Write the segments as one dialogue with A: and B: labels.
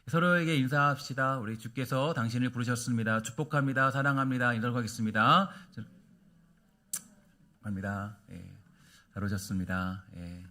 A: 서로에게 인사합시다. 우리 주께서 당신을 부르셨습니다. 축복합니다. 사랑합니다. 인사하고 하겠습니다. 합니다. 예, 잘 오셨습니다. 예.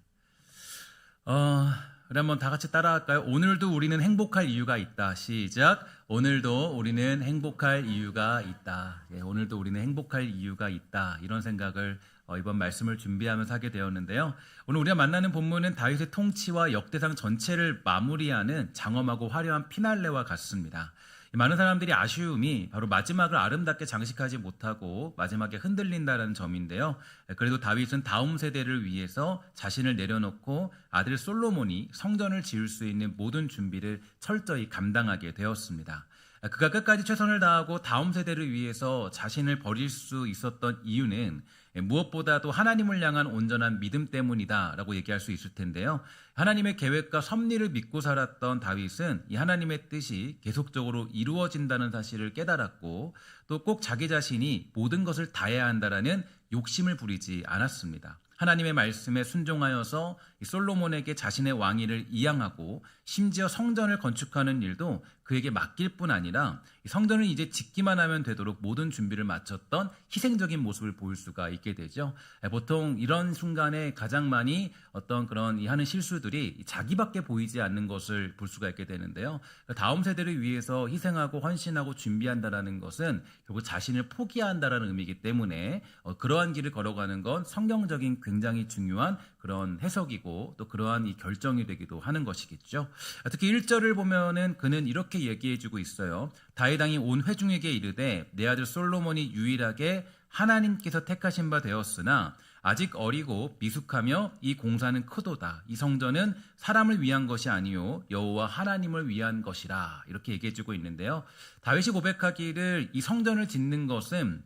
A: 우리 한번 다 같이 따라할까요? 오늘도 우리는 행복할 이유가 있다. 시작. 오늘도 우리는 행복할 이유가 있다. 예, 오늘도 우리는 행복할 이유가 있다. 이런 생각을 이번 말씀을 준비하면서 하게 되었는데요. 오늘 우리가 만나는 본문은 다윗의 통치와 역대상 전체를 마무리하는 장엄하고 화려한 피날레와 같습니다. 많은 사람들이 아쉬움이 바로 마지막을 아름답게 장식하지 못하고 마지막에 흔들린다는 점인데요. 그래도 다윗은 다음 세대를 위해서 자신을 내려놓고 아들 솔로몬이 성전을 지을 수 있는 모든 준비를 철저히 감당하게 되었습니다. 그가 끝까지 최선을 다하고 다음 세대를 위해서 자신을 버릴 수 있었던 이유는 무엇보다도 하나님을 향한 온전한 믿음 때문이다라고 얘기할 수 있을 텐데요. 하나님의 계획과 섭리를 믿고 살았던 다윗은 이 하나님의 뜻이 계속적으로 이루어진다는 사실을 깨달았고 또 꼭 자기 자신이 모든 것을 다해야 한다라는 욕심을 부리지 않았습니다. 하나님의 말씀에 순종하여서 솔로몬에게 자신의 왕위를 이양하고 심지어 성전을 건축하는 일도 그에게 맡길 뿐 아니라 성전을 이제 짓기만 하면 되도록 모든 준비를 마쳤던 희생적인 모습을 보일 수가 있게 되죠. 보통 이런 순간에 가장 많이 어떤 그런 하는 실수들이 자기밖에 보이지 않는 것을 볼 수가 있게 되는데요. 다음 세대를 위해서 희생하고 헌신하고 준비한다라는 것은 결국 자신을 포기한다라는 의미이기 때문에 그러한 길을 걸어가는 건 성경적인 굉장히 중요한 그런 해석이고 또 그러한 이 결정이 되기도 하는 것이겠죠. 특히 1절을 보면은 그는 이렇게 얘기해주고 있어요. 다윗 왕이 온 회중에게 이르되 내 아들 솔로몬이 유일하게 하나님께서 택하신 바 되었으나 아직 어리고 미숙하며 이 공사는 크도다. 이 성전은 사람을 위한 것이 아니요 여호와 하나님을 위한 것이라. 이렇게 얘기해주고 있는데요. 다윗이 고백하기를 이 성전을 짓는 것은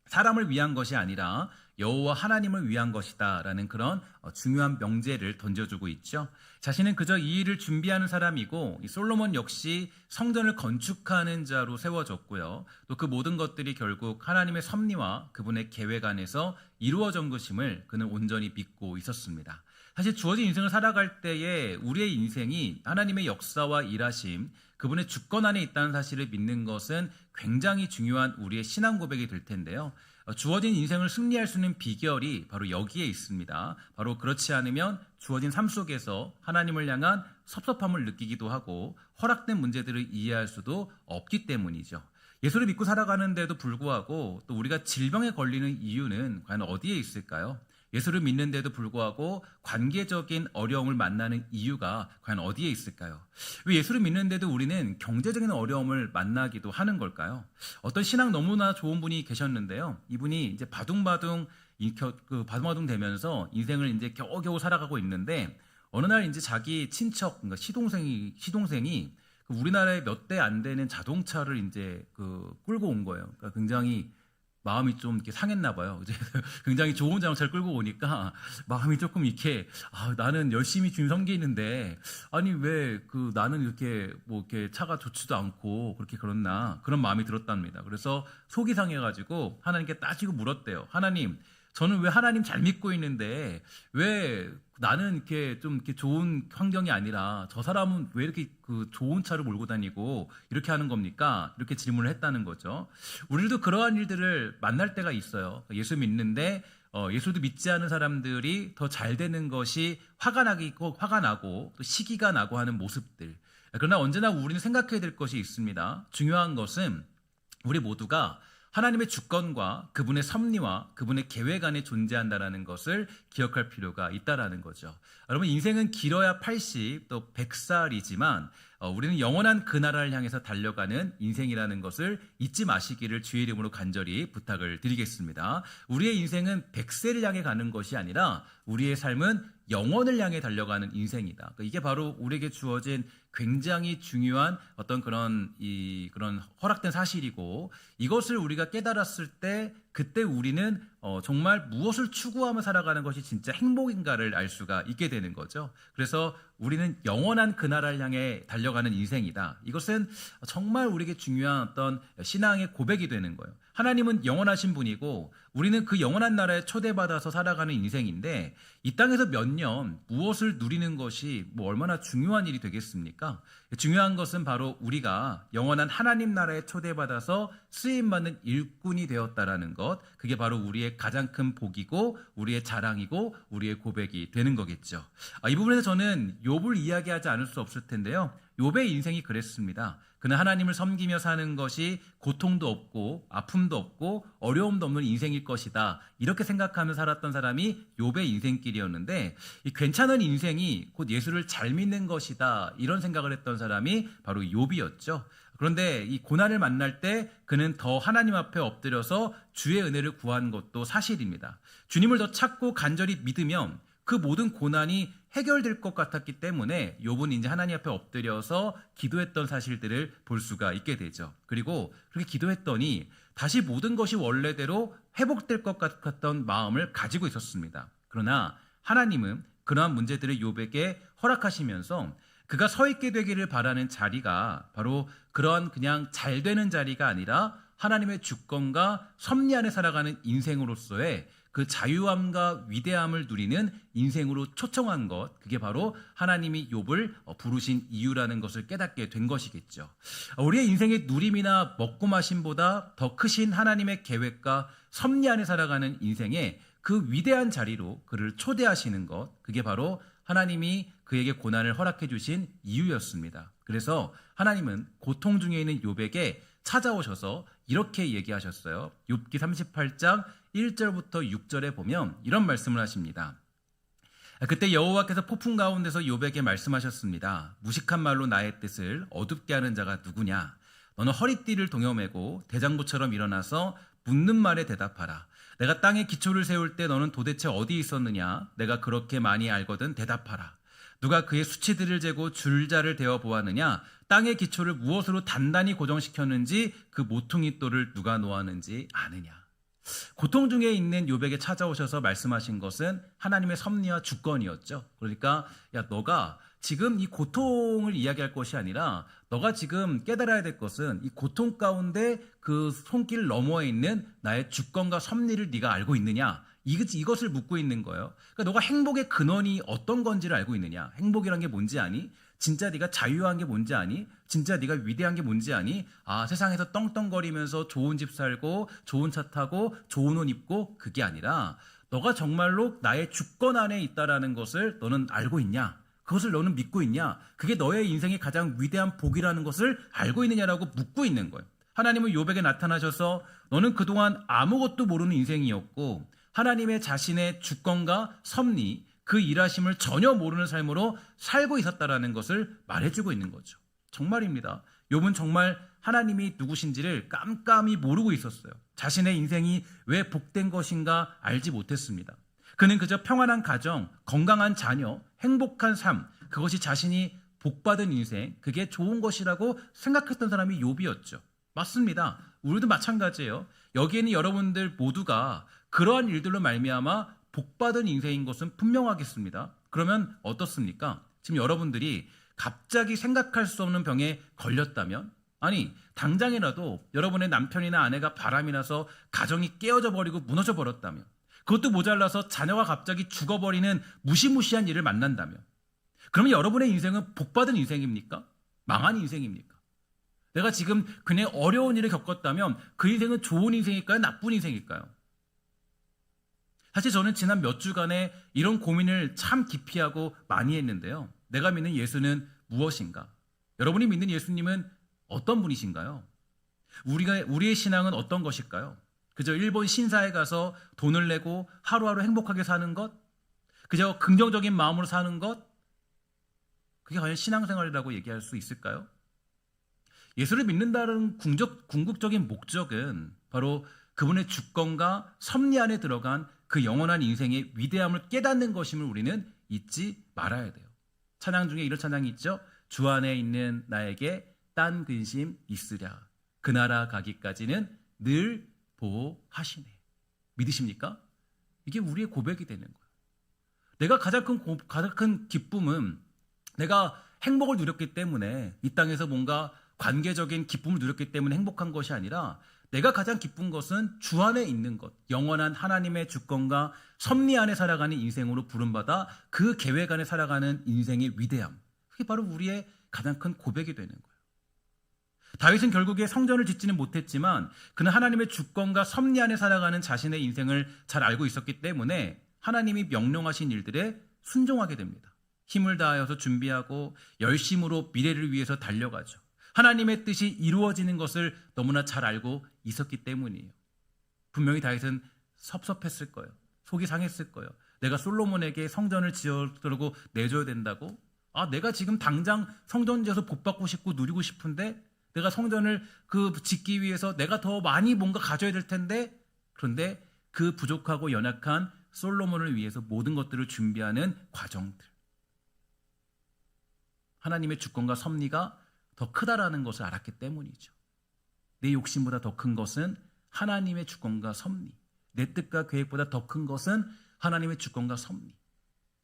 A: 사람을 위한 것이 아니라 여호와 하나님을 위한 것이다 라는 그런 중요한 명제를 던져주고 있죠. 자신은 그저 이 일을 준비하는 사람이고 이 솔로몬 역시 성전을 건축하는 자로 세워졌고요. 또 그 모든 것들이 결국 하나님의 섭리와 그분의 계획 안에서 이루어진 것임을 그는 온전히 믿고 있었습니다. 사실 주어진 인생을 살아갈 때에 우리의 인생이 하나님의 역사와 일하심, 그분의 주권 안에 있다는 사실을 믿는 것은 굉장히 중요한 우리의 신앙 고백이 될 텐데요. 주어진 인생을 승리할 수 있는 비결이 바로 여기에 있습니다. 바로 그렇지 않으면 주어진 삶 속에서 하나님을 향한 섭섭함을 느끼기도 하고 허락된 문제들을 이해할 수도 없기 때문이죠. 예수를 믿고 살아가는데도 불구하고 또 우리가 질병에 걸리는 이유는 과연 어디에 있을까요? 예수를 믿는데도 불구하고 관계적인 어려움을 만나는 이유가 과연 어디에 있을까요? 왜 예수를 믿는데도 우리는 경제적인 어려움을 만나기도 하는 걸까요? 어떤 신앙 너무나 좋은 분이 계셨는데요. 이분이 이제 바둥바둥 되면서 인생을 이제 겨우겨우 살아가고 있는데 어느 날 이제 자기 친척, 그러니까 시동생이 우리나라에 몇 대 안 되는 자동차를 이제 끌고 온 거예요. 그러니까 굉장히 마음이 좀 이렇게 상했나 봐요. 이제 굉장히 좋은 자동차를 끌고 오니까 마음이 조금 이렇게 나는 열심히 주님 섬기는데 아니 왜 나는 이렇게 이렇게 차가 좋지도 않고 그렇게 그렇나 그런 마음이 들었답니다. 그래서 속이 상해가지고 하나님께 따지고 물었대요. 하나님, 저는 왜 하나님 잘 믿고 있는데 왜 나는 이렇게 좀 이렇게 좋은 환경이 아니라 저 사람은 왜 이렇게 좋은 차를 몰고 다니고 이렇게 하는 겁니까? 이렇게 질문을 했다는 거죠. 우리도 그러한 일들을 만날 때가 있어요. 예수 믿는데 예수도 믿지 않은 사람들이 더 잘 되는 것이 화가 나고 또 시기가 나고 하는 모습들. 그러나 언제나 우리는 생각해야 될 것이 있습니다. 중요한 것은 우리 모두가 하나님의 주권과 그분의 섭리와 그분의 계획 안에 존재한다는 것을 기억할 필요가 있다는 거죠. 여러분, 인생은 길어야 80, 또 100살이지만 우리는 영원한 그 나라를 향해서 달려가는 인생이라는 것을 잊지 마시기를 주의 이름으로 간절히 부탁을 드리겠습니다. 우리의 인생은 100세를 향해 가는 것이 아니라 우리의 삶은 영원을 향해 달려가는 인생이다. 이게 바로 우리에게 주어진 굉장히 중요한 어떤 그런 허락된 사실이고 이것을 우리가 깨달았을 때 그때 우리는 정말 무엇을 추구하며 살아가는 것이 진짜 행복인가를 알 수가 있게 되는 거죠. 그래서 우리는 영원한 그 나라를 향해 달려가는 인생이다. 이것은 정말 우리에게 중요한 어떤 신앙의 고백이 되는 거예요. 하나님은 영원하신 분이고 우리는 그 영원한 나라에 초대받아서 살아가는 인생인데 이 땅에서 몇 년 무엇을 누리는 것이 얼마나 중요한 일이 되겠습니까? 중요한 것은 바로 우리가 영원한 하나님 나라에 초대받아서 쓰임받는 일꾼이 되었다라는 것, 그게 바로 우리의 가장 큰 복이고 우리의 자랑이고 우리의 고백이 되는 거겠죠. 이 부분에서 저는 욥을 이야기하지 않을 수 없을 텐데요. 욥의 인생이 그랬습니다. 그는 하나님을 섬기며 사는 것이 고통도 없고 아픔도 없고 어려움도 없는 인생일 것이다, 이렇게 생각하며 살았던 사람이 욥의 인생길이었는데, 이 괜찮은 인생이 곧 예수를 잘 믿는 것이다, 이런 생각을 했던 사람이 바로 욥이었죠. 그런데 이 고난을 만날 때 그는 더 하나님 앞에 엎드려서 주의 은혜를 구한 것도 사실입니다. 주님을 더 찾고 간절히 믿으면 그 모든 고난이 해결될 것 같았기 때문에 욥은 이제 하나님 앞에 엎드려서 기도했던 사실들을 볼 수가 있게 되죠. 그리고 그렇게 기도했더니 다시 모든 것이 원래대로 회복될 것 같았던 마음을 가지고 있었습니다. 그러나 하나님은 그러한 문제들을 욥에게 허락하시면서 그가 서 있게 되기를 바라는 자리가 바로 그러한 그냥 잘 되는 자리가 아니라 하나님의 주권과 섭리 안에 살아가는 인생으로서의 그 자유함과 위대함을 누리는 인생으로 초청한 것, 그게 바로 하나님이 욥을 부르신 이유라는 것을 깨닫게 된 것이겠죠. 우리의 인생의 누림이나 먹고 마심보다 더 크신 하나님의 계획과 섭리 안에 살아가는 인생의 그 위대한 자리로 그를 초대하시는 것, 그게 바로 하나님이 그에게 고난을 허락해 주신 이유였습니다. 그래서 하나님은 고통 중에 있는 욥에게 찾아오셔서 이렇게 얘기하셨어요. 욥기 38장 1절부터 6절에 보면 이런 말씀을 하십니다. 그때 여호와께서 폭풍 가운데서 욥에게 말씀하셨습니다. 무식한 말로 나의 뜻을 어둡게 하는 자가 누구냐? 너는 허리띠를 동여매고 대장부처럼 일어나서 묻는 말에 대답하라. 내가 땅에 기초를 세울 때 너는 도대체 어디 있었느냐? 내가 그렇게 많이 알거든 대답하라. 누가 그의 수치들을 재고 줄자를 대어 보았느냐? 땅의 기초를 무엇으로 단단히 고정시켰는지 그 모퉁이 돌을 누가 놓았는지 아느냐? 고통 중에 있는 욥에게 찾아오셔서 말씀하신 것은 하나님의 섭리와 주권이었죠. 그러니까 야, 너가 지금 이 고통을 이야기할 것이 아니라 너가 지금 깨달아야 될 것은 이 고통 가운데 그 손길 너머에 있는 나의 주권과 섭리를 네가 알고 있느냐? 이것을 묻고 있는 거예요. 그러니까 너가 행복의 근원이 어떤 건지를 알고 있느냐? 행복이란 게 뭔지 아니? 진짜 네가 자유한 게 뭔지 아니? 진짜 네가 위대한 게 뭔지 아니? 세상에서 떵떵거리면서 좋은 집 살고 좋은 차 타고 좋은 옷 입고 그게 아니라 너가 정말로 나의 주권 안에 있다라는 것을 너는 알고 있냐? 그것을 너는 믿고 있냐? 그게 너의 인생의 가장 위대한 복이라는 것을 알고 있느냐라고 묻고 있는 거예요. 하나님은 욥에게 나타나셔서 너는 그동안 아무것도 모르는 인생이었고 하나님의 자신의 주권과 섭리, 그 일하심을 전혀 모르는 삶으로 살고 있었다라는 것을 말해주고 있는 거죠. 정말입니다. 욥은 정말 하나님이 누구신지를 깜깜이 모르고 있었어요. 자신의 인생이 왜 복된 것인가 알지 못했습니다. 그는 그저 평안한 가정, 건강한 자녀, 행복한 삶, 그것이 자신이 복받은 인생, 그게 좋은 것이라고 생각했던 사람이 욥이었죠. 맞습니다. 우리도 마찬가지예요. 여기에는 여러분들 모두가 그러한 일들로 말미암아 복받은 인생인 것은 분명하겠습니다. 그러면 어떻습니까? 지금 여러분들이 갑자기 생각할 수 없는 병에 걸렸다면, 아니 당장이라도 여러분의 남편이나 아내가 바람이 나서 가정이 깨어져 버리고 무너져 버렸다면, 그것도 모자라서 자녀가 갑자기 죽어버리는 무시무시한 일을 만난다면, 그러면 여러분의 인생은 복받은 인생입니까? 망한 인생입니까? 내가 지금 그냥 어려운 일을 겪었다면 그 인생은 좋은 인생일까요? 나쁜 인생일까요? 사실 저는 지난 몇 주간에 이런 고민을 참 깊이 하고 많이 했는데요. 내가 믿는 예수는 무엇인가? 여러분이 믿는 예수님은 어떤 분이신가요? 우리의 신앙은 어떤 것일까요? 그저 일본 신사에 가서 돈을 내고 하루하루 행복하게 사는 것? 그저 긍정적인 마음으로 사는 것? 그게 과연 신앙생활이라고 얘기할 수 있을까요? 예수를 믿는다는 궁극적인 목적은 바로 그분의 주권과 섭리 안에 들어간 그 영원한 인생의 위대함을 깨닫는 것임을 우리는 잊지 말아야 돼요. 찬양 중에 이런 찬양이 있죠. 주 안에 있는 나에게 딴 근심 있으랴. 그 나라 가기까지는 늘 보호하시네. 믿으십니까? 이게 우리의 고백이 되는 거예요. 내가 가장 큰 기쁨은 내가 행복을 누렸기 때문에, 이 땅에서 뭔가 관계적인 기쁨을 누렸기 때문에 행복한 것이 아니라 내가 가장 기쁜 것은 주 안에 있는 것, 영원한 하나님의 주권과 섭리 안에 살아가는 인생으로 부름받아 그 계획 안에 살아가는 인생의 위대함. 그게 바로 우리의 가장 큰 고백이 되는 거예요. 다윗은 결국에 성전을 짓지는 못했지만 그는 하나님의 주권과 섭리 안에 살아가는 자신의 인생을 잘 알고 있었기 때문에 하나님이 명령하신 일들에 순종하게 됩니다. 힘을 다하여서 준비하고 열심으로 미래를 위해서 달려가죠. 하나님의 뜻이 이루어지는 것을 너무나 잘 알고 있었기 때문이에요. 분명히 다윗은 섭섭했을 거예요. 속이 상했을 거예요. 내가 솔로몬에게 성전을 지어주려고 내줘야 된다고? 내가 지금 당장 성전 지어서 복 받고 싶고 누리고 싶은데 내가 성전을 짓기 위해서 내가 더 많이 뭔가 가져야 될 텐데, 그런데 그 부족하고 연약한 솔로몬을 위해서 모든 것들을 준비하는 과정들, 하나님의 주권과 섭리가 더 크다라는 것을 알았기 때문이죠. 내 욕심보다 더 큰 것은 하나님의 주권과 섭리, 내 뜻과 계획보다 더 큰 것은 하나님의 주권과 섭리.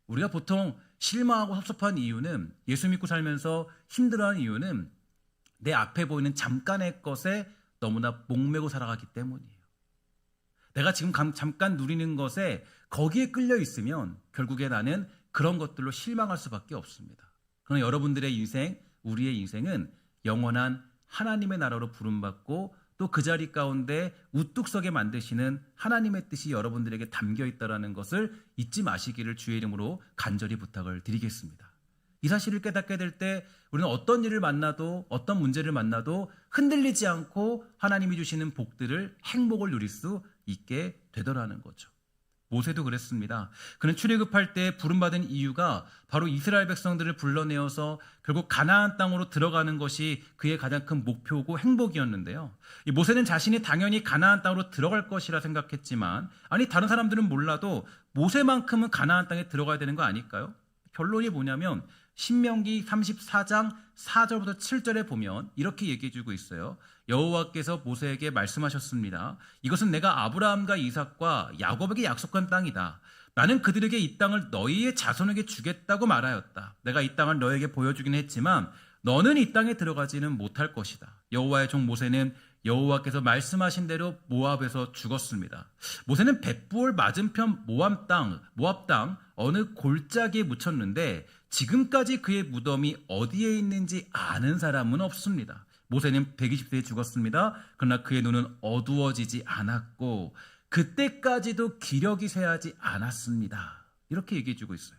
A: 우리가 보통 실망하고 섭섭한 이유는, 예수 믿고 살면서 힘들어하는 이유는 내 앞에 보이는 잠깐의 것에 너무나 목매고 살아가기 때문이에요. 내가 지금 잠깐 누리는 것에 거기에 끌려 있으면 결국에 나는 그런 것들로 실망할 수밖에 없습니다. 그러나 여러분들의 인생, 우리의 인생은 영원한 하나님의 나라로 부름받고 또 그 자리 가운데 우뚝 서게 만드시는 하나님의 뜻이 여러분들에게 담겨 있다는 것을 잊지 마시기를 주의 이름으로 간절히 부탁을 드리겠습니다. 이 사실을 깨닫게 될 때 우리는 어떤 일을 만나도, 어떤 문제를 만나도 흔들리지 않고 하나님이 주시는 복들을, 행복을 누릴 수 있게 되더라는 거죠. 모세도 그랬습니다. 그는 출애굽할 때 부름받은 이유가 바로 이스라엘 백성들을 불러내어서 결국 가나안 땅으로 들어가는 것이 그의 가장 큰 목표고 행복이었는데요. 이 모세는 자신이 당연히 가나안 땅으로 들어갈 것이라 생각했지만, 아니 다른 사람들은 몰라도 모세만큼은 가나안 땅에 들어가야 되는 거 아닐까요? 결론이 뭐냐면 신명기 34장 4절부터 7절에 보면 이렇게 얘기해주고 있어요. 여호와께서 모세에게 말씀하셨습니다. 이것은 내가 아브라함과 이삭과 야곱에게 약속한 땅이다. 나는 그들에게 이 땅을 너희의 자손에게 주겠다고 말하였다. 내가 이 땅을 너에게 보여주긴 했지만 너는 이 땅에 들어가지는 못할 것이다. 여호와의 종 모세는 여호와께서 말씀하신 대로 모압에서 죽었습니다. 모세는 벳부올 맞은편 모압 땅 어느 골짜기에 묻혔는데 지금까지 그의 무덤이 어디에 있는지 아는 사람은 없습니다. 모세는 120세에 죽었습니다. 그러나 그의 눈은 어두워지지 않았고 그때까지도 기력이 쇠하지 않았습니다. 이렇게 얘기해 주고 있어요.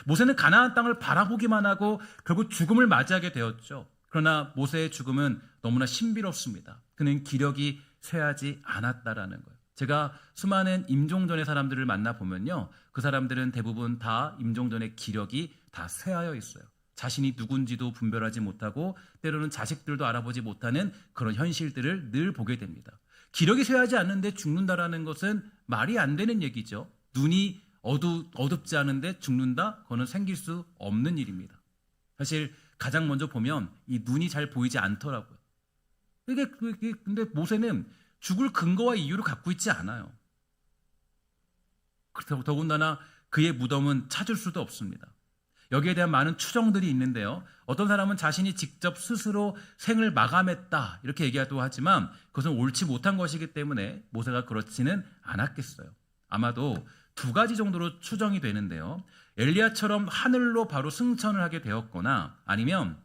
A: 모세는 가나안 땅을 바라보기만 하고 결국 죽음을 맞이하게 되었죠. 그러나 모세의 죽음은 너무나 신비롭습니다. 그는 기력이 쇠하지 않았다라는 거예요. 제가 수많은 임종전의 사람들을 만나보면요, 그 사람들은 대부분 다 임종전의 기력이 다 쇠하여 있어요. 자신이 누군지도 분별하지 못하고 때로는 자식들도 알아보지 못하는 그런 현실들을 늘 보게 됩니다. 기력이 쇠하지 않는데 죽는다라는 것은 말이 안 되는 얘기죠. 눈이 어둡지 않은데 죽는다? 그거는 생길 수 없는 일입니다. 사실 가장 먼저 보면 이 눈이 잘 보이지 않더라고요. 근데 모세는 죽을 근거와 이유를 갖고 있지 않아요. 그렇다고 더군다나 그의 무덤은 찾을 수도 없습니다. 여기에 대한 많은 추정들이 있는데요. 어떤 사람은 자신이 직접 스스로 생을 마감했다 이렇게 얘기하기도 하지만 그것은 옳지 못한 것이기 때문에 모세가 그렇지는 않았겠어요. 아마도 두 가지 정도로 추정이 되는데요. 엘리야처럼 하늘로 바로 승천을 하게 되었거나 아니면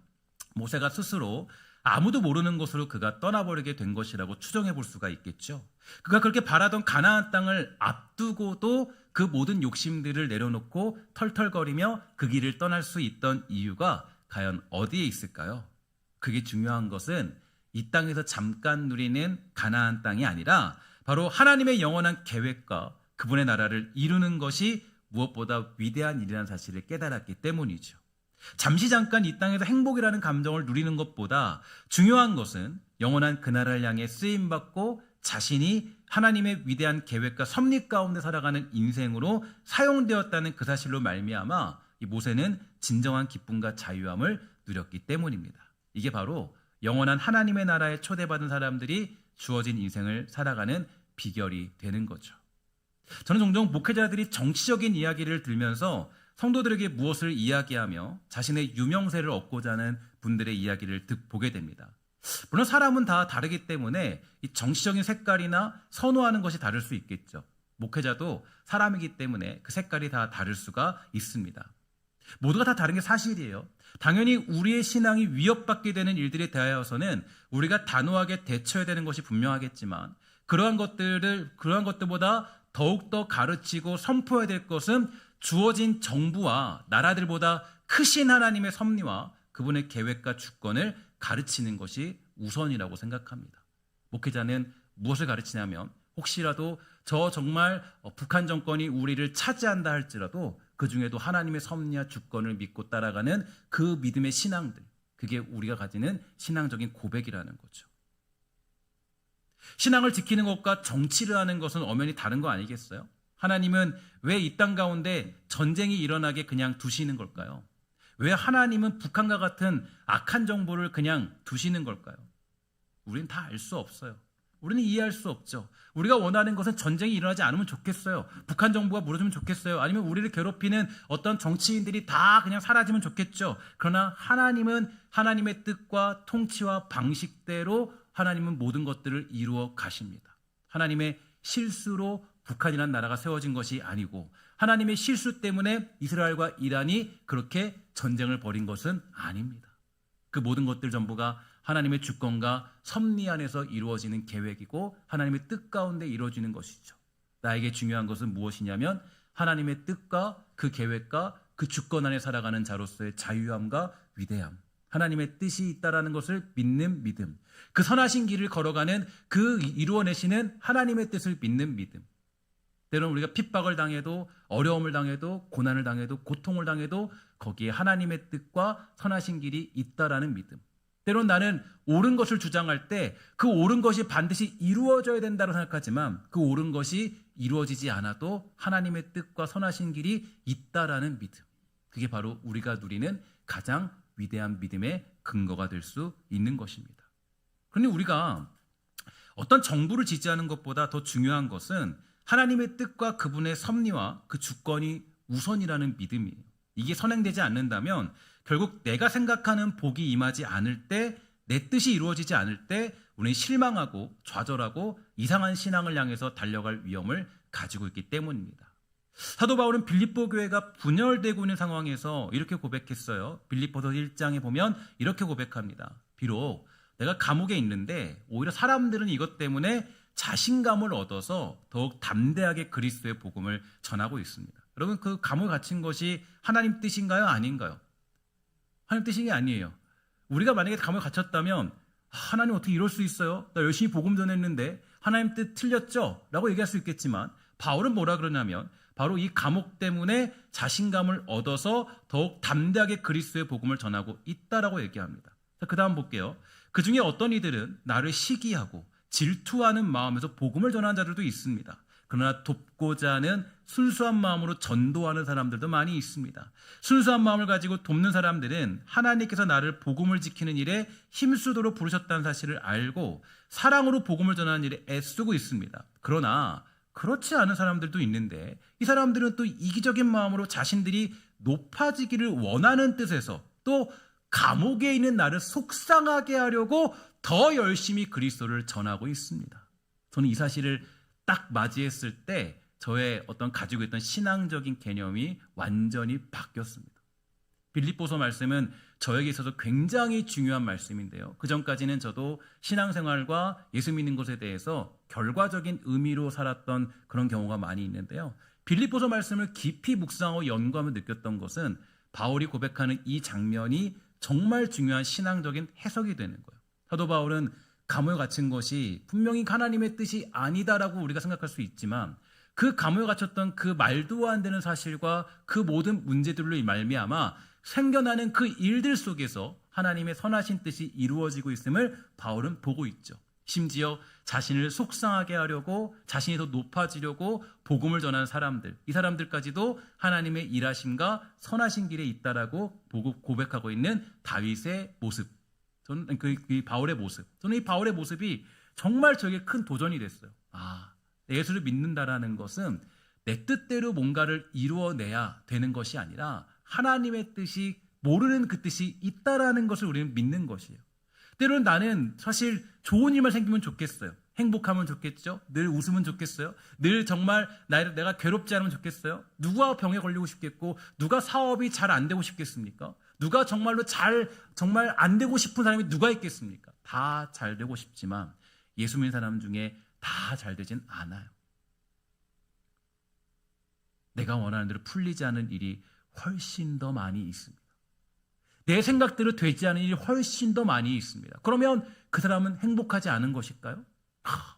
A: 모세가 스스로 아무도 모르는 곳으로 그가 떠나버리게 된 것이라고 추정해 볼 수가 있겠죠. 그가 그렇게 바라던 가나안 땅을 앞두고도 그 모든 욕심들을 내려놓고 털털거리며 그 길을 떠날 수 있던 이유가 과연 어디에 있을까요? 그게 중요한 것은 이 땅에서 잠깐 누리는 가나안 땅이 아니라 바로 하나님의 영원한 계획과 그분의 나라를 이루는 것이 무엇보다 위대한 일이라는 사실을 깨달았기 때문이죠. 잠시 잠깐 이 땅에서 행복이라는 감정을 누리는 것보다 중요한 것은 영원한 그 나라를 향해 쓰임받고 자신이 하나님의 위대한 계획과 섭리 가운데 살아가는 인생으로 사용되었다는 그 사실로 말미암아 이 모세는 진정한 기쁨과 자유함을 누렸기 때문입니다. 이게 바로 영원한 하나님의 나라에 초대받은 사람들이 주어진 인생을 살아가는 비결이 되는 거죠. 저는 종종 목회자들이 정치적인 이야기를 들면서 성도들에게 무엇을 이야기하며 자신의 유명세를 얻고자 하는 분들의 이야기를 보게 됩니다. 물론 사람은 다 다르기 때문에 이 정치적인 색깔이나 선호하는 것이 다를 수 있겠죠. 목회자도 사람이기 때문에 그 색깔이 다 다를 수가 있습니다. 모두가 다 다른 게 사실이에요. 당연히 우리의 신앙이 위협받게 되는 일들에 대하여서는 우리가 단호하게 대처해야 되는 것이 분명하겠지만 그러한 것들보다 더욱더 가르치고 선포해야 될 것은 주어진 정부와 나라들보다 크신 하나님의 섭리와 그분의 계획과 주권을 가르치는 것이 우선이라고 생각합니다. 목회자는 무엇을 가르치냐면 혹시라도 저 정말 북한 정권이 우리를 차지한다 할지라도 그 중에도 하나님의 섭리와 주권을 믿고 따라가는 그 믿음의 신앙들, 그게 우리가 가지는 신앙적인 고백이라는 거죠. 신앙을 지키는 것과 정치를 하는 것은 엄연히 다른 거 아니겠어요? 하나님은 왜 이 땅 가운데 전쟁이 일어나게 그냥 두시는 걸까요? 왜 하나님은 북한과 같은 악한 정보를 그냥 두시는 걸까요? 우리는 다 알 수 없어요. 우리는 이해할 수 없죠. 우리가 원하는 것은 전쟁이 일어나지 않으면 좋겠어요. 북한 정부가 무너지면 좋겠어요. 아니면 우리를 괴롭히는 어떤 정치인들이 다 그냥 사라지면 좋겠죠. 그러나 하나님은 하나님의 뜻과 통치와 방식대로 하나님은 모든 것들을 이루어 가십니다. 하나님의 실수로 북한이라는 나라가 세워진 것이 아니고 하나님의 실수 때문에 이스라엘과 이란이 그렇게 전쟁을 벌인 것은 아닙니다. 그 모든 것들 전부가 하나님의 주권과 섭리 안에서 이루어지는 계획이고 하나님의 뜻 가운데 이루어지는 것이죠. 나에게 중요한 것은 무엇이냐면 하나님의 뜻과 그 계획과 그 주권 안에 살아가는 자로서의 자유함과 위대함, 하나님의 뜻이 있다라는 것을 믿는 믿음, 그 선하신 길을 걸어가는 그 이루어내시는 하나님의 뜻을 믿는 믿음. 때로는 우리가 핍박을 당해도 어려움을 당해도 고난을 당해도 고통을 당해도 거기에 하나님의 뜻과 선하신 길이 있다라는 믿음. 때로는 나는 옳은 것을 주장할 때 그 옳은 것이 반드시 이루어져야 된다고 생각하지만 그 옳은 것이 이루어지지 않아도 하나님의 뜻과 선하신 길이 있다라는 믿음. 그게 바로 우리가 누리는 가장 위대한 믿음의 근거가 될 수 있는 것입니다. 그런데 우리가 어떤 정부를 지지하는 것보다 더 중요한 것은 하나님의 뜻과 그분의 섭리와 그 주권이 우선이라는 믿음이에요. 이게 선행되지 않는다면 결국 내가 생각하는 복이 임하지 않을 때, 내 뜻이 이루어지지 않을 때 우리는 실망하고 좌절하고 이상한 신앙을 향해서 달려갈 위험을 가지고 있기 때문입니다. 사도 바울은 빌립보 교회가 분열되고 있는 상황에서 이렇게 고백했어요. 빌립보서 1장에 보면 이렇게 고백합니다. 비록 내가 감옥에 있는데 오히려 사람들은 이것 때문에 자신감을 얻어서 더욱 담대하게 그리스도의 복음을 전하고 있습니다. 여러분, 그 감옥에 갇힌 것이 하나님 뜻인가요? 아닌가요? 하나님 뜻인 게 아니에요. 우리가 만약에 감옥에 갇혔다면 하나님 어떻게 이럴 수 있어요? 나 열심히 복음 전했는데 하나님 뜻 틀렸죠? 라고 얘기할 수 있겠지만 바울은 뭐라 그러냐면 바로 이 감옥 때문에 자신감을 얻어서 더욱 담대하게 그리스도의 복음을 전하고 있다라고 얘기합니다. 그 다음 볼게요. 그 중에 어떤 이들은 나를 시기하고 질투하는 마음에서 복음을 전하는 자들도 있습니다. 그러나 돕고자 하는 순수한 마음으로 전도하는 사람들도 많이 있습니다. 순수한 마음을 가지고 돕는 사람들은 하나님께서 나를 복음을 지키는 일에 힘쓰도록 부르셨다는 사실을 알고 사랑으로 복음을 전하는 일에 애쓰고 있습니다. 그러나 그렇지 않은 사람들도 있는데 이 사람들은 또 이기적인 마음으로 자신들이 높아지기를 원하는 뜻에서 또 감옥에 있는 나를 속상하게 하려고 더 열심히 그리스도를 전하고 있습니다. 저는 이 사실을 딱 맞이했을 때 저의 어떤 가지고 있던 신앙적인 개념이 완전히 바뀌었습니다. 빌립보서 말씀은 저에게 있어서 굉장히 중요한 말씀인데요. 그전까지는 저도 신앙생활과 예수 믿는 것에 대해서 결과적인 의미로 살았던 그런 경우가 많이 있는데요. 빌립보서 말씀을 깊이 묵상하고 연구하며 느꼈던 것은 바울이 고백하는 이 장면이 정말 중요한 신앙적인 해석이 되는 거예요. 사도 바울은 감옥에 갇힌 것이 분명히 하나님의 뜻이 아니다라고 우리가 생각할 수 있지만 그 감옥에 갇혔던 그 말도 안 되는 사실과 그 모든 문제들로 말미암아 생겨나는 그 일들 속에서 하나님의 선하신 뜻이 이루어지고 있음을 바울은 보고 있죠. 심지어 자신을 속상하게 하려고 자신이 더 높아지려고 복음을 전하는 사람들, 이 사람들까지도 하나님의 일하심과 선하신 길에 있다라고 보고 고백하고 있는 다윗의 모습, 저는 이 바울의 모습, 저는 이 바울의 모습이 정말 저에게 큰 도전이 됐어요. 예수를 믿는다라는 것은 내 뜻대로 뭔가를 이루어내야 되는 것이 아니라 하나님의 뜻이, 모르는 그 뜻이 있다라는 것을 우리는 믿는 것이에요. 때로는 나는 사실 좋은 일만 생기면 좋겠어요. 행복하면 좋겠죠. 늘 웃으면 좋겠어요. 늘 정말 내가 괴롭지 않으면 좋겠어요. 누가 병에 걸리고 싶겠고 누가 사업이 잘 안 되고 싶겠습니까? 누가 정말로 정말 안 되고 싶은 사람이 누가 있겠습니까? 다 잘 되고 싶지만 예수 믿는 사람 중에 다 잘 되진 않아요. 내가 원하는 대로 풀리지 않은 일이 훨씬 더 많이 있습니다. 내 생각대로 되지 않은 일이 훨씬 더 많이 있습니다. 그러면 그 사람은 행복하지 않은 것일까요?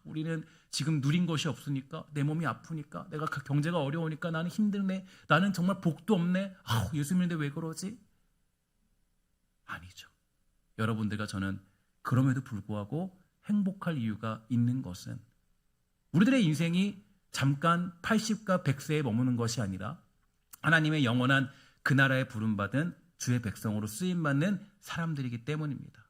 A: 우리는 지금 누린 것이 없으니까, 내 몸이 아프니까, 내가 경제가 어려우니까 나는 힘들네, 나는 정말 복도 없네, 예수 믿는데 왜 그러지? 아니죠. 여러분들과 저는 그럼에도 불구하고 행복할 이유가 있는 것은 우리들의 인생이 잠깐 80과 100세에 머무는 것이 아니라 하나님의 영원한 그 나라에 부름받은 주의 백성으로 쓰임받는 사람들이기 때문입니다.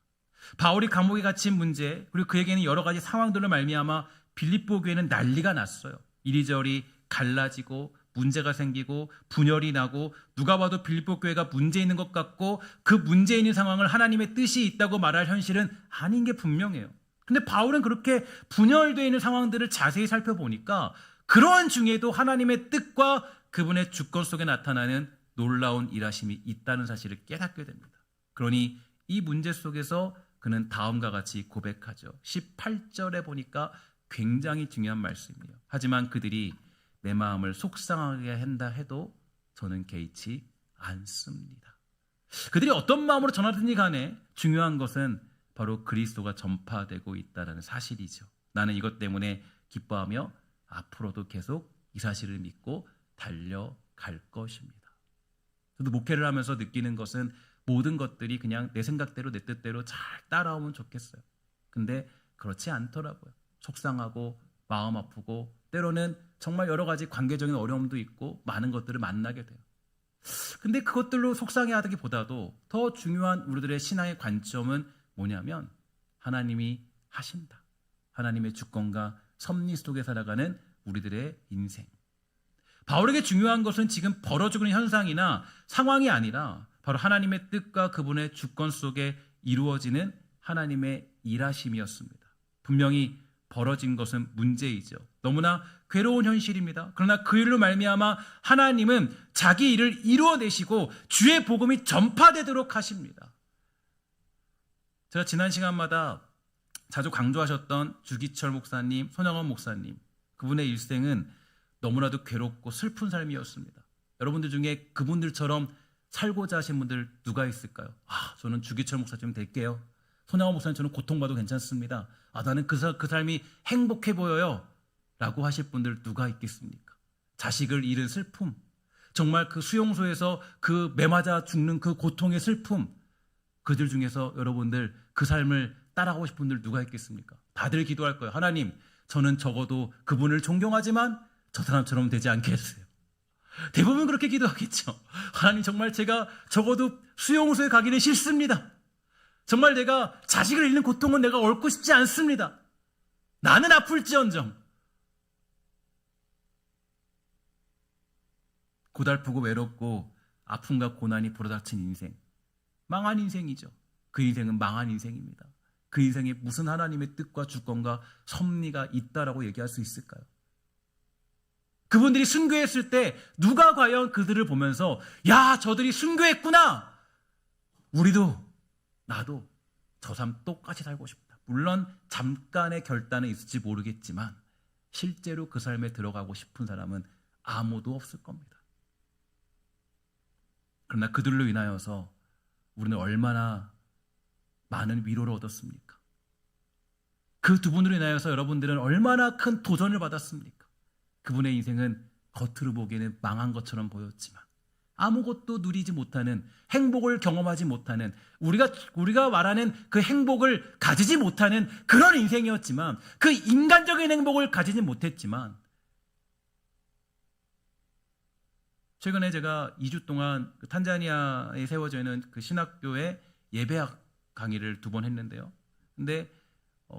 A: 바울이 감옥에 갇힌 문제, 그리고 그에게는 여러 가지 상황들로 말미암아 빌립보 교회는 난리가 났어요. 이리저리 갈라지고 문제가 생기고 분열이 나고 누가 봐도 빌립보 교회가 문제 있는 것 같고 그 문제 있는 상황을 하나님의 뜻이 있다고 말할 현실은 아닌 게 분명해요. 근데 바울은 그렇게 분열되어 있는 상황들을 자세히 살펴보니까 그런 중에도 하나님의 뜻과 그분의 주권 속에 나타나는 놀라운 일하심이 있다는 사실을 깨닫게 됩니다. 그러니 이 문제 속에서 그는 다음과 같이 고백하죠. 18절에 보니까 굉장히 중요한 말씀이에요. 하지만 그들이 내 마음을 속상하게 한다 해도 저는 개의치 않습니다. 그들이 어떤 마음으로 전하든지 간에 중요한 것은 바로 그리스도가 전파되고 있다는 사실이죠. 나는 이것 때문에 기뻐하며 앞으로도 계속 이 사실을 믿고 달려갈 것입니다. 저도 목회를 하면서 느끼는 것은 모든 것들이 그냥 내 생각대로 내 뜻대로 잘 따라오면 좋겠어요. 근데 그렇지 않더라고요. 속상하고 마음 아프고 때로는 정말 여러 가지 관계적인 어려움도 있고 많은 것들을 만나게 돼요. 근데 그것들로 속상해하기보다도 더 중요한 우리들의 신앙의 관점은 뭐냐면 하나님이 하신다. 하나님의 주권과 섭리 속에 살아가는 우리들의 인생. 바울에게 중요한 것은 지금 벌어지고 있는 현상이나 상황이 아니라 바로 하나님의 뜻과 그분의 주권 속에 이루어지는 하나님의 일하심이었습니다. 분명히 벌어진 것은 문제이죠. 너무나 괴로운 현실입니다. 그러나 그 일로 말미암아 하나님은 자기 일을 이루어내시고 주의 복음이 전파되도록 하십니다. 제가 지난 시간마다 자주 강조하셨던 주기철 목사님, 손영원 목사님, 그분의 일생은 너무나도 괴롭고 슬픈 삶이었습니다. 여러분들 중에 그분들처럼 살고자 하신 분들 누가 있을까요? 저는 주기철 목사님 될게요. 손영원 목사님 저는 고통받아도 괜찮습니다. 나는 그 삶이 행복해 보여요. 라고 하실 분들 누가 있겠습니까? 자식을 잃은 슬픔, 정말 그 수용소에서 그 매맞아 죽는 그 고통의 슬픔, 그들 중에서 여러분들 그 삶을 따라가고 싶은 분들 누가 있겠습니까? 다들 기도할 거예요. 하나님, 저는 적어도 그분을 존경하지만 저 사람처럼 되지 않겠어요. 대부분 그렇게 기도하겠죠. 하나님, 정말 제가 적어도 수용소에 가기는 싫습니다. 정말 내가 자식을 잃는 고통은 내가 얹고 싶지 않습니다. 나는 아플지언정. 고달프고 외롭고 아픔과 고난이 불어닥친 인생, 망한 인생이죠. 그 인생은 망한 인생입니다. 그 인생에 무슨 하나님의 뜻과 주권과 섭리가 있다라고 얘기할 수 있을까요? 그분들이 순교했을 때 누가 과연 그들을 보면서 야, 저들이 순교했구나, 우리도 나도 저 삶 똑같이 살고 싶다. 물론 잠깐의 결단은 있을지 모르겠지만 실제로 그 삶에 들어가고 싶은 사람은 아무도 없을 겁니다. 그러나 그들로 인하여서 우리는 얼마나 많은 위로를 얻었습니까? 그 두 분으로 인하여서 여러분들은 얼마나 큰 도전을 받았습니까? 그분의 인생은 겉으로 보기에는 망한 것처럼 보였지만 아무것도 누리지 못하는, 행복을 경험하지 못하는, 우리가 말하는 그 행복을 가지지 못하는 그런 인생이었지만, 그 인간적인 행복을 가지지 못했지만, 최근에 제가 2주 동안 탄자니아에 세워져 있는 그 신학교에 예배학 강의를 2번 했는데요. 근데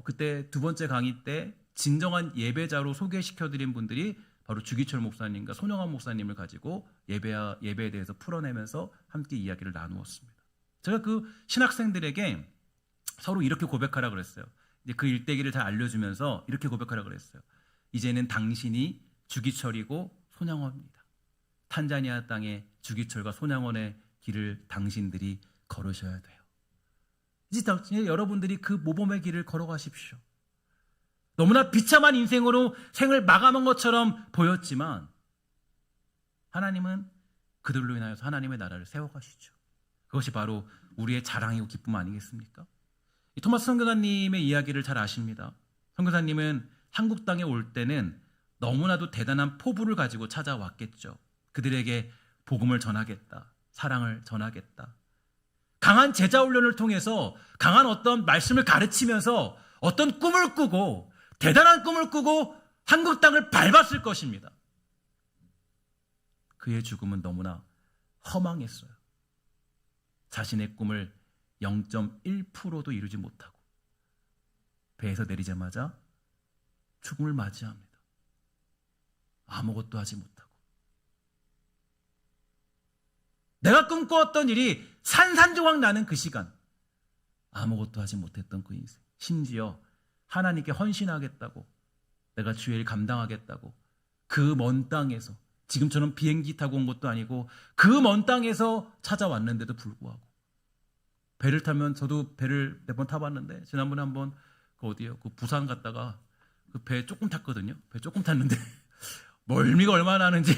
A: 그때 두 번째 강의 때 진정한 예배자로 소개시켜드린 분들이 바로 주기철 목사님과 손영환 목사님을 가지고 예배에 대해서 풀어내면서 함께 이야기를 나누었습니다. 제가 그 신학생들에게 서로 이렇게 고백하라 그랬어요. 이제 그 일대기를 잘 알려주면서 이렇게 고백하라 그랬어요. 이제는 당신이 주기철이고 소냥원입니다. 탄자니아 땅의 주기철과 소냥원의 길을 당신들이 걸으셔야 돼요. 이제 여러분들이 그 모범의 길을 걸어가십시오. 너무나 비참한 인생으로 생을 마감한 것처럼 보였지만 하나님은 그들로 인하여서 하나님의 나라를 세워가시죠. 그것이 바로 우리의 자랑이고 기쁨 아니겠습니까? 이 토마스 선교사님의 이야기를 잘 아십니다. 선교사님은 한국 땅에 올 때는 너무나도 대단한 포부를 가지고 찾아왔겠죠. 그들에게 복음을 전하겠다. 사랑을 전하겠다. 강한 제자 훈련을 통해서 강한 어떤 말씀을 가르치면서 어떤 꿈을 꾸고 대단한 꿈을 꾸고 한국 땅을 밟았을 것입니다. 그의 죽음은 너무나 허망했어요. 자신의 꿈을 0.1%도 이루지 못하고 배에서 내리자마자 죽음을 맞이합니다. 아무것도 하지 못하고 내가 꿈꿔왔던 일이 산산조각 나는 그 시간 아무것도 하지 못했던 그 인생, 심지어 하나님께 헌신하겠다고 내가 주의 일 감당하겠다고 그 먼 땅에서 지금처럼 비행기 타고 온 것도 아니고 그 먼 땅에서 찾아왔는데도 불구하고 배를 타면 저도 배를 몇 번 타봤는데 지난번에 한번 그 어디요? 그 부산 갔다가 그 배 조금 탔거든요. 배 조금 탔는데 멀미가 얼마나 나는지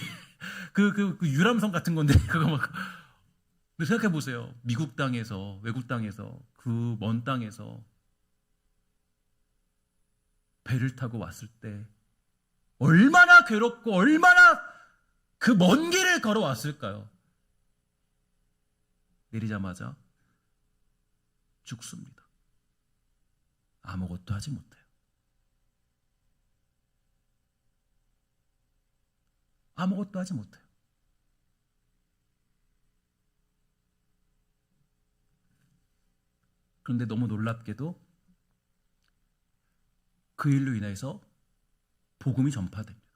A: 그 유람선 같은 건데 그거 막 근데 생각해 보세요. 미국 땅에서 외국 땅에서 그 먼 땅에서 배를 타고 왔을 때 얼마나 괴롭고 얼마나 그 먼 길을 걸어왔을까요? 내리자마자 죽습니다. 아무것도 하지 못해요. 아무것도 하지 못해요. 그런데 너무 놀랍게도 그 일로 인해서 복음이 전파됩니다.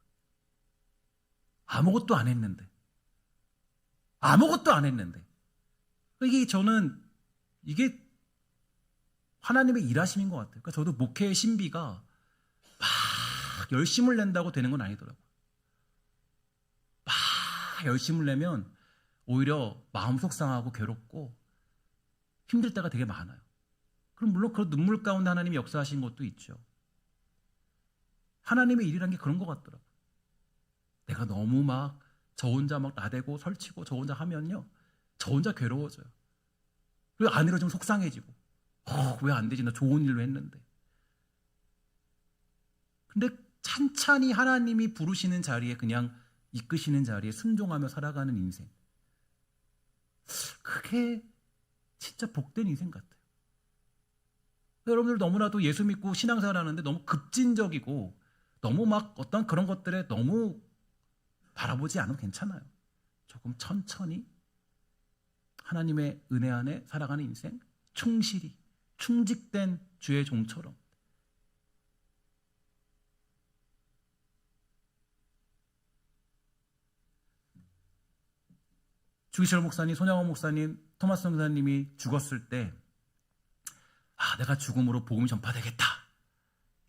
A: 아무것도 안 했는데. 이게 하나님의 일하심인 것 같아요. 그러니까 저도 목회의 신비가 막 열심을 낸다고 되는 건 아니더라고요. 막 열심을 내면 오히려 마음 속상하고 괴롭고 힘들 때가 되게 많아요. 그럼 물론 그 눈물 가운데 하나님이 역사하신 것도 있죠. 하나님의 일이란 게 그런 것 같더라고요. 내가 너무 막 저 혼자 막 나대고 설치고 저 혼자 하면요. 저 혼자 괴로워져요. 그리고 안 이루어지면 속상해지고 왜 안 되지? 나 좋은 일로 했는데. 근데 찬찬히 하나님이 부르시는 자리에 그냥 이끄시는 자리에 순종하며 살아가는 인생. 그게 진짜 복된 인생 같아요. 여러분들 너무나도 예수 믿고 신앙생활 하는데 너무 급진적이고 너무 막 어떤 그런 것들에 너무 바라보지 않으면 괜찮아요. 조금 천천히 하나님의 은혜 안에 살아가는 인생, 충실히 충직된 주의 종처럼. 주기철 목사님, 손양원 목사님, 토마스 선교사님이 죽었을 때 내가 죽음으로 복음이 전파되겠다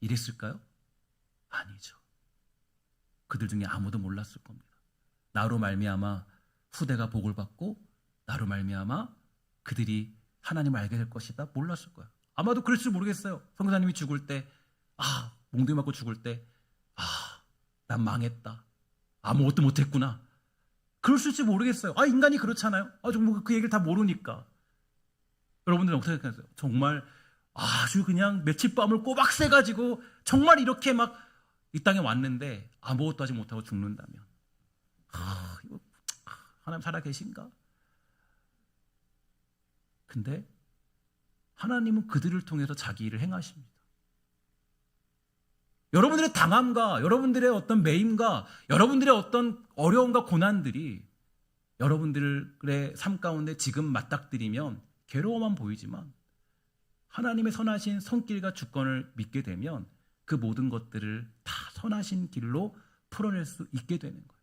A: 이랬을까요? 아니죠. 그들 중에 아무도 몰랐을 겁니다. 나로 말미암아 후대가 복을 받고 나로 말미암아 그들이 하나님을 알게 될 것이다 몰랐을 거야. 아마도 그랬을 모르겠어요. 선교사님이 죽을 때 몽둥이 맞고 죽을 때 난 망했다. 아무것도 못했구나. 그랬을지 모르겠어요. 인간이 그렇잖아요. 그 얘기를 다 모르니까. 여러분들은 어떻게 생각하세요? 정말 아주 그냥 며칠 밤을 꼬박 새가지고 정말 이렇게 막 이 땅에 왔는데 아무것도 하지 못하고 죽는다면 이거 하나님 살아 계신가? 근데 하나님은 그들을 통해서 자기 일을 행하십니다. 여러분들의 당함과 여러분들의 어떤 매임과 여러분들의 어떤 어려움과 고난들이 여러분들의 삶 가운데 지금 맞닥뜨리면 괴로워만 보이지만 하나님의 선하신 손길과 주권을 믿게 되면 그 모든 것들을 다 선하신 길로 풀어낼 수 있게 되는 거예요.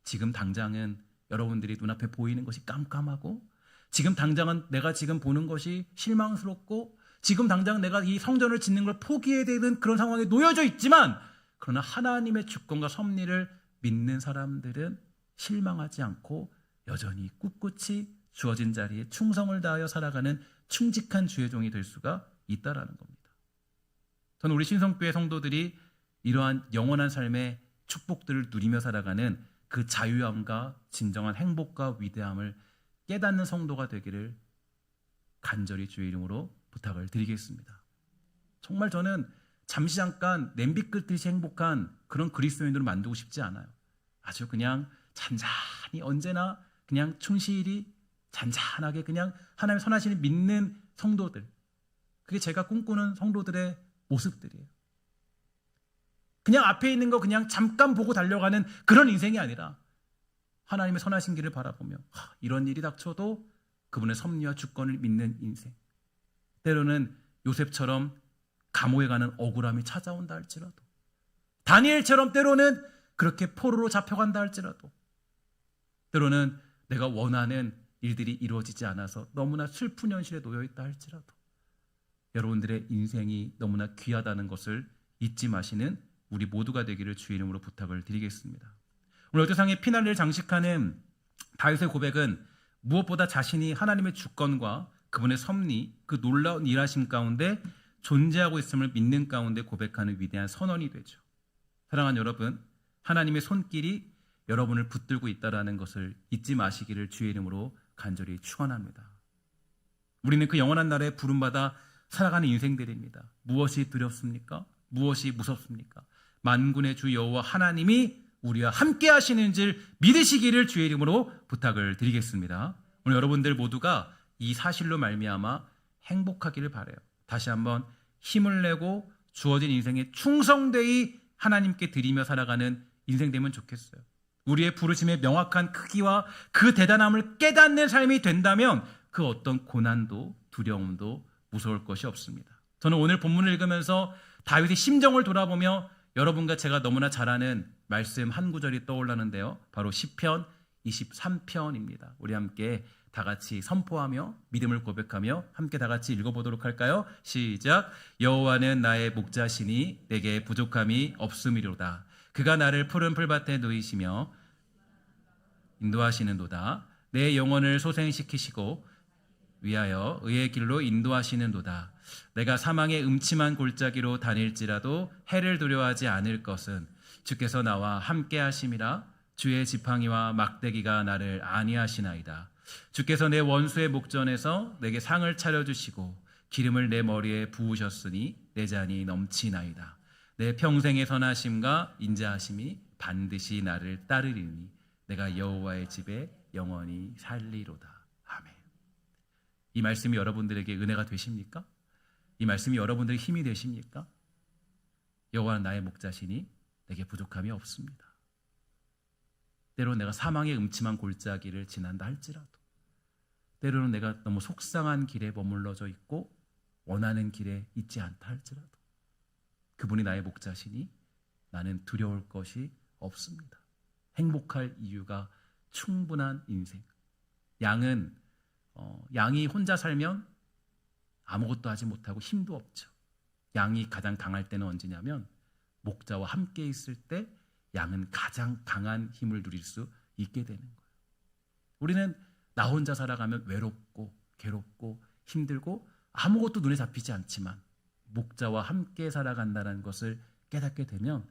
A: 지금 당장은 여러분들이 눈앞에 보이는 것이 깜깜하고 지금 당장은 내가 지금 보는 것이 실망스럽고 지금 당장 내가 이 성전을 짓는 걸 포기해야 되는 그런 상황에 놓여져 있지만, 그러나 하나님의 주권과 섭리를 믿는 사람들은 실망하지 않고 여전히 꿋꿋이 주어진 자리에 충성을 다하여 살아가는 충직한 주의 종이 될 수가 있다라는 겁니다. 저는 우리 신성교회 성도들이 이러한 영원한 삶의 축복들을 누리며 살아가는 그 자유함과 진정한 행복과 위대함을 깨닫는 성도가 되기를 간절히 주의 이름으로 부탁을 드리겠습니다. 정말 저는 잠시 잠깐 냄비 끓듯이 행복한 그런 그리스도인들을 만들고 싶지 않아요. 아주 그냥 잔잔히 언제나 그냥 충실히 잔잔하게 그냥 하나님 선하시는 믿는 성도들, 그게 제가 꿈꾸는 성도들의 모습들이에요. 그냥 앞에 있는 거 그냥 잠깐 보고 달려가는 그런 인생이 아니라 하나님의 선하신 길을 바라보며 이런 일이 닥쳐도 그분의 섭리와 주권을 믿는 인생, 때로는 요셉처럼 감옥에 가는 억울함이 찾아온다 할지라도, 다니엘처럼 때로는 그렇게 포로로 잡혀간다 할지라도, 때로는 내가 원하는 일들이 이루어지지 않아서 너무나 슬픈 현실에 놓여있다 할지라도 여러분들의 인생이 너무나 귀하다는 것을 잊지 마시는 우리 모두가 되기를 주의 이름으로 부탁을 드리겠습니다. 오늘 역대상의 피날레를 장식하는 다윗의 고백은 무엇보다 자신이 하나님의 주권과 그분의 섭리, 그 놀라운 일하심 가운데 존재하고 있음을 믿는 가운데 고백하는 위대한 선언이 되죠. 사랑하는 여러분, 하나님의 손길이 여러분을 붙들고 있다는 것을 잊지 마시기를 주의 이름으로 간절히 축원합니다. 우리는 그 영원한 나라에 부름받아 살아가는 인생들입니다. 무엇이 두렵습니까? 무엇이 무섭습니까? 만군의 주 여호와 하나님이 우리와 함께 하시는 줄 믿으시기를 주의 이름으로 부탁을 드리겠습니다. 오늘 여러분들 모두가 이 사실로 말미암아 행복하기를 바라요. 다시 한번 힘을 내고 주어진 인생에 충성되이 하나님께 드리며 살아가는 인생 되면 좋겠어요. 우리의 부르심의 명확한 크기와 그 대단함을 깨닫는 삶이 된다면 그 어떤 고난도 두려움도 무서울 것이 없습니다. 저는 오늘 본문을 읽으면서 다윗의 심정을 돌아보며 여러분과 제가 너무나 잘 아는 말씀 한 구절이 떠올랐는데요. 바로 시편 23편입니다. 우리 함께 다 같이 선포하며 믿음을 고백하며 함께 다 같이 읽어보도록 할까요? 시작. 여호와는 나의 목자시니 내게 부족함이 없음이로다. 그가 나를 푸른 풀밭에 누이시며 인도하시는도다. 내 영혼을 소생시키시고 위하여 의의 길로 인도하시는도다. 내가 사망의 음침한 골짜기로 다닐지라도 해를 두려워하지 않을 것은 주께서 나와 함께 하심이라. 주의 지팡이와 막대기가 나를 안위하시나이다. 주께서 내 원수의 목전에서 내게 상을 차려주시고 기름을 내 머리에 부으셨으니 내 잔이 넘치나이다. 내 평생의 선하심과 인자하심이 반드시 나를 따르리니 내가 여호와의 집에 영원히 살리로다. 아멘. 이 말씀이 여러분들에게 은혜가 되십니까? 이 말씀이 여러분들의 힘이 되십니까? 여호와는 나의 목자시니 내게 부족함이 없습니다. 때로는 내가 사망의 음침한 골짜기를 지난다 할지라도, 때로는 내가 너무 속상한 길에 머물러져 있고 원하는 길에 있지 않다 할지라도 그분이 나의 목자시니 나는 두려울 것이 없습니다. 행복할 이유가 충분한 인생. 양이 혼자 살면 아무것도 하지 못하고 힘도 없죠. 양이 가장 강할 때는 언제냐면 목자와 함께 있을 때 양은 가장 강한 힘을 누릴 수 있게 되는 거예요. 우리는 나 혼자 살아가면 외롭고 괴롭고 힘들고 아무것도 눈에 잡히지 않지만 목자와 함께 살아간다는 것을 깨닫게 되면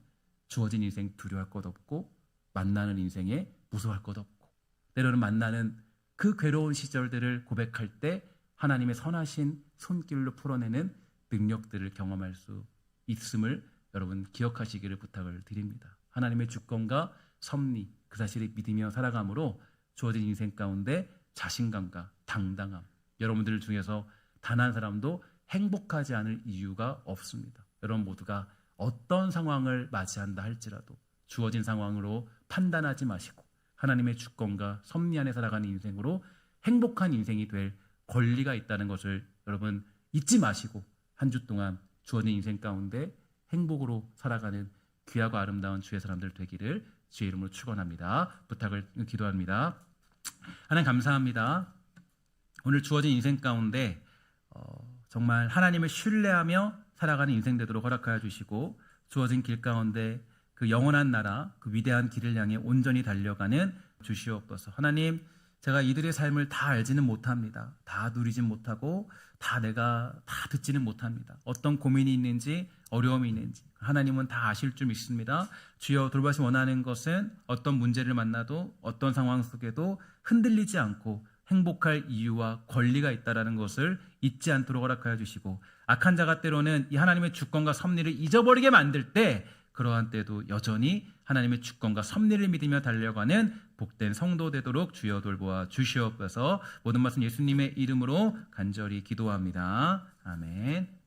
A: 주어진 인생 두려워할 것 없고 만나는 인생에 무서워할 것 없고, 때로는 만나는 그 괴로운 시절들을 고백할 때 하나님의 선하신 손길로 풀어내는 능력들을 경험할 수 있음을 여러분 기억하시기를 부탁을 드립니다. 하나님의 주권과 섭리, 그 사실을 믿으며 살아감으로 주어진 인생 가운데 자신감과 당당함, 여러분들 중에서 단 한 사람도 행복하지 않을 이유가 없습니다. 여러분 모두가 어떤 상황을 맞이한다 할지라도 주어진 상황으로 판단하지 마시고 하나님의 주권과 섭리 안에 살아가는 인생으로 행복한 인생이 될 권리가 있다는 것을 여러분 잊지 마시고 한 주 동안 주어진 인생 가운데 행복으로 살아가는 귀하고 아름다운 주의 사람들 되기를 주의 이름으로 축원합니다. 부탁을 기도합니다. 하나님 감사합니다. 오늘 주어진 인생 가운데 정말 하나님을 신뢰하며 살아가는 인생 되도록 허락하여 주시고 주어진 길 가운데 그 영원한 나라, 그 위대한 길을 향해 온전히 달려가는 주시옵소서. 하나님, 제가 이들의 삶을 다 알지는 못합니다. 다 누리진 못하고 내가 다 듣지는 못합니다. 어떤 고민이 있는지 어려움이 있는지 하나님은 다 아실 줄 믿습니다. 주여, 돌보심 원하는 것은 어떤 문제를 만나도 어떤 상황 속에도 흔들리지 않고 행복할 이유와 권리가 있다는 것을 잊지 않도록 허락하여 주시고, 악한 자가 때로는 이 하나님의 주권과 섭리를 잊어버리게 만들 때 그러한 때도 여전히 하나님의 주권과 섭리를 믿으며 달려가는 복된 성도 되도록 주여 돌보아 주시옵소서. 모든 말씀 예수님의 이름으로 간절히 기도합니다. 아멘.